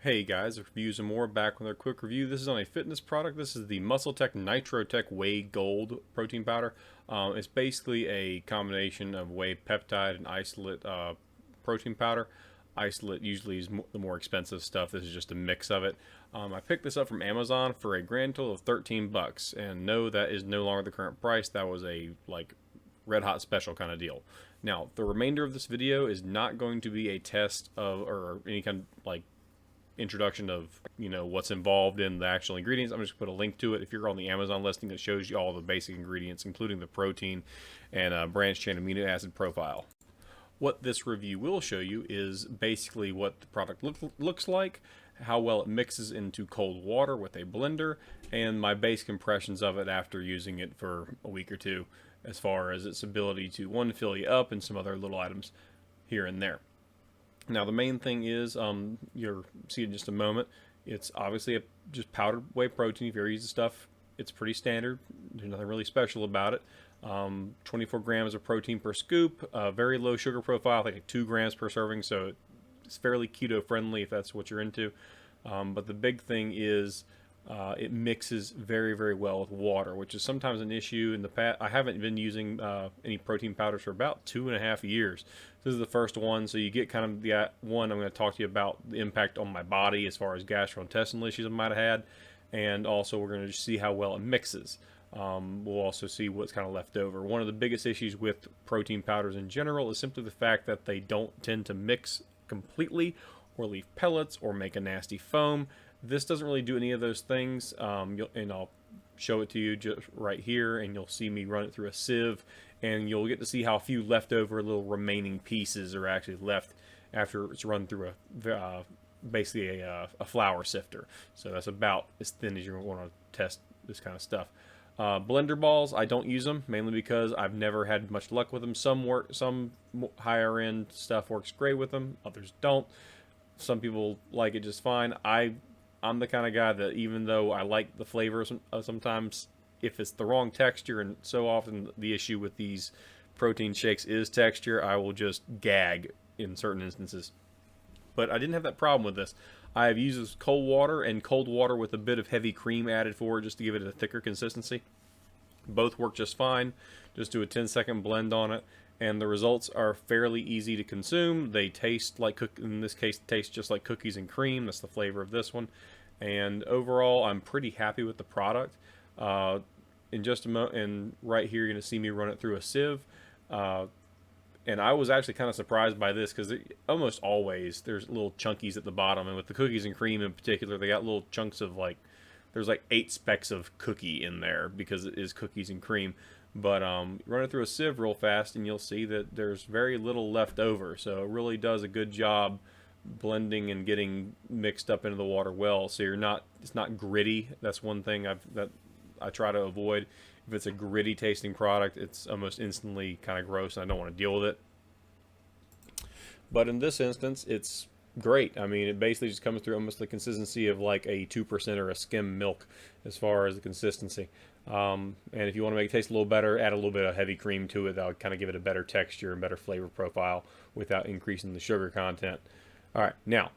Hey guys, reviews and more back with our quick review. This is on a fitness product. This is the Muscletech Nitro Whey Gold protein powder. It's basically a combination of whey peptide and isolate protein powder. Isolate usually is the more expensive stuff. This is just a mix of it. I picked this up from Amazon for a grand total of 13 bucks, and no, that is no longer the current price. That was a red hot special kind of deal. Now, the remainder of this video is not going to be a test of or any kind of introduction of what's involved in the actual ingredients. I'm just going to put a link to it if you're on the Amazon listing that shows you all the basic ingredients, including the protein and branched chain amino acid profile. What this review will show you is basically what the product looks like, how well it mixes into cold water with a blender, and my basic impressions of it after using it for a week or two, as far as its ability to, one, fill you up, and some other little items here and there. Now the main thing is, you'll see in just a moment, it's obviously just powdered whey protein. If you ever use the stuff, it's pretty standard. There's nothing really special about it. 24 grams of protein per scoop, very low sugar profile, like 2 grams per serving, so it's fairly keto friendly if that's what you're into. But the big thing is it mixes very, very well with water, which is sometimes an issue. In the past, I haven't been using any protein powders for about 2.5 years. This is the first one, so you get kind of the one I'm going to talk to you about the impact on my body as far as gastrointestinal issues I might have had, and also we're going to see how well it mixes. We'll also see what's kind of left over. One of the biggest issues with protein powders in general is simply the fact that they don't tend to mix completely or leave pellets or make a nasty foam. This doesn't really do any of those things, and I'll show it to you just right here, and you'll see me run it through a sieve, and you'll get to see how few leftover little remaining pieces are actually left after it's run through basically a flour sifter. So that's about as thin as you want to test this kind of stuff. Blender balls, I don't use them, mainly because I've never had much luck with them. Some higher end stuff works great with them, others don't. Some people like it just fine. I'm the kind of guy that, even though I like the flavor sometimes, if it's the wrong texture, and so often the issue with these protein shakes is texture, I will just gag in certain instances. But I didn't have that problem with this. I have used this cold water and cold water with a bit of heavy cream added for it just to give it a thicker consistency. Both work just fine. Just do a 10-second blend on it, and the results are fairly easy to consume. They taste like, in this case, taste just like cookies and cream. That's the flavor of this one. And overall, I'm pretty happy with the product. In just a moment, and right here, you're going to see me run it through a sieve. And I was actually kind of surprised by this, because almost always there's little chunkies at the bottom, and with the cookies and cream in particular, they got little chunks of there's 8 specks of cookie in there because it is cookies and cream. But run it through a sieve real fast, and you'll see that there's very little left over. So it really does a good job blending and getting mixed up into the water well. So it's not gritty. That's one thing that I try to avoid. If it's a gritty tasting product, it's almost instantly kind of gross, and I don't want to deal with it. But in this instance, it's great. I mean, it basically just comes through almost the consistency of like a 2% or a skim milk as far as the consistency. And if you want to make it taste a little better, add a little bit of heavy cream to it. That'll kind of give it a better texture and better flavor profile without increasing the sugar content. All right, now,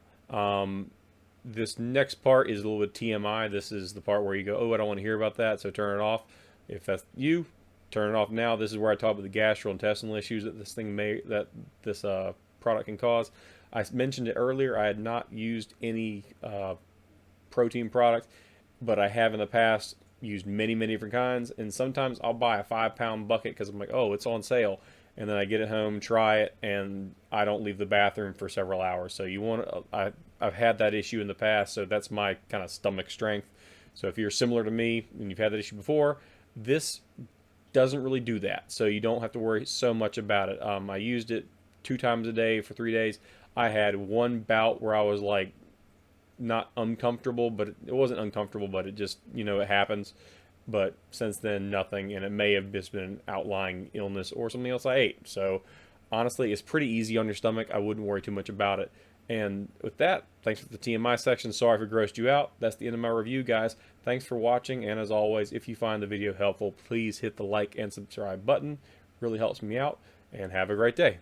this next part is a little bit TMI. This is the part where you go, oh, I don't want to hear about that, so turn it off. If that's you, turn it off now. This is where I talk about the gastrointestinal issues that this product can cause. I mentioned it earlier. I had not used any protein product, but I have in the past used many different kinds. And sometimes I'll buy a 5-pound bucket because I'm like, oh, it's on sale, and then I get it home, try it, and I don't leave the bathroom for several hours. So I've had that issue in the past, so that's my kind of stomach strength. So if you're similar to me and you've had that issue before, this doesn't really do that, so you don't have to worry so much about it. I used it 2 times a day for 3 days. I had one bout where I was like not uncomfortable, but it wasn't uncomfortable, but it just, it happens. But since then, nothing, and it may have just been an outlying illness or something else I ate. So honestly, it's pretty easy on your stomach. I wouldn't worry too much about it. And with that, thanks for the TMI section. Sorry if it grossed you out. That's the end of my review, guys. Thanks for watching, and as always, if you find the video helpful, please hit the like and subscribe button. Really helps me out, and have a great day.